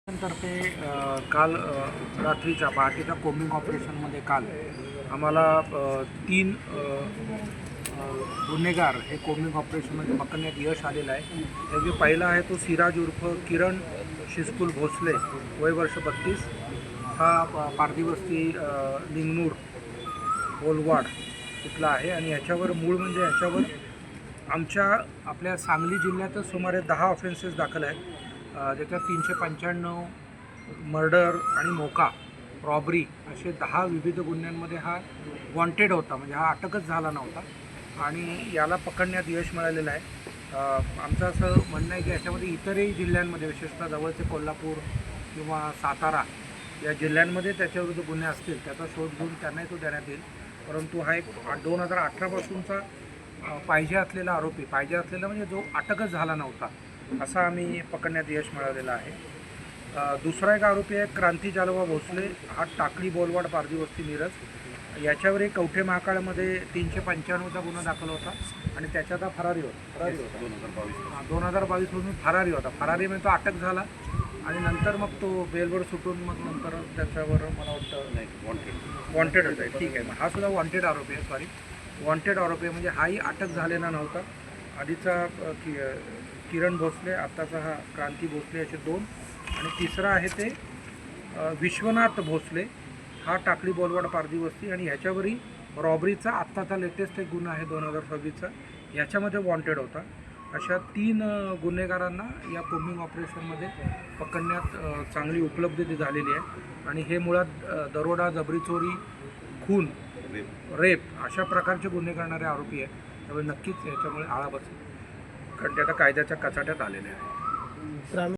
तर्फे काल रात्रीच्या पहाटेच्या कोम्बिंग ऑपरेशनमध्ये काल आम्हाला 3 गुन्हेगार हे कोम्बिंग ऑपरेशनमध्ये पकडण्यात यश आलेलं आहे. त्यापैकी पहिला आहे तो सिराज उर्फ किरण शिस्कुल भोसले, वय वर्ष 32. हा पारदीवस्ती लिंगनूर बोलवाड इथला आहे आणि ह्याच्यावर मूळ म्हणजे ह्याच्यावर आपल्या सांगली जिल्ह्यातच सुमारे 10 ऑफेन्सेस दाखल आहेत. ज्याच्यात 395 मर्डर आणि मोका रॉबरी असे 10 विविध गुन्ह्यांमध्ये हा वॉन्टेड होता, म्हणजे हा अटकच झाला नव्हता आणि याला पकडण्यात यश मिळालेलं आहे. आमचं असं म्हणणं आहे की याच्यामध्ये इतरही जिल्ह्यांमध्ये, विशेषतः जवळचे कोल्हापूर किंवा सातारा या जिल्ह्यांमध्ये त्याच्याविरुद्ध गुन्हे असतील, त्याचा शोध घेऊन त्यांनाही तो देण्यात येईल. परंतु हा एक 2018पासूनचा पाहिजे असलेला म्हणजे जो अटकच झाला नव्हता असा आम्ही पकडण्यात यश मिळवलेलं आहे. दुसरा एक आरोपी आहे क्रांती जालवा भोसले, हा टाकळी बोलवाड पारदीवस्ती मिरज. याच्यावर एक कवठे महाकाळमध्ये 395चा गुन्हा दाखल होता आणि त्याच्यात हा फरारी होता 2022 फरारी होता. फरारीमध्ये तो अटक झाला आणि नंतर मग तो बेलवर सुटून मग नंतर त्याच्यावर मला वाटतं वॉन्टेड होता. ठीक आहे, मग हा सुद्धा वॉन्टेड आरोपी आहे. वॉन्टेड आरोपी म्हणजे हाही अटक झालेला नव्हता. आधीचा किरण भोसले, आत्ताचा हा क्रांती भोसले, असे 2. आणि तिसरा आहे ते विश्वनाथ भोसले, हा टाकळी बोलवाड पारदीवस्ती आणि ह्याच्यावरही रॉबरीचा आत्ताचा लेटेस्ट एक गुन्हा आहे 2026चा, ह्याच्यामध्ये वॉन्टेड होता. अशा 3 गुन्हेगारांना या कोम्बिंग ऑपरेशनमध्ये पकडण्यात चांगली उपलब्धी झालेली आहे आणि हे मुळात दरोडा, जबरी चोरी, खून, रेप अशा प्रकारचे गुन्हे करणारे आरोपी आहेत. त्यामुळे नक्कीच याच्यामुळे आळा बसेल, कारण ते आता कायद्याच्या कचाट्यात आलेले आहे.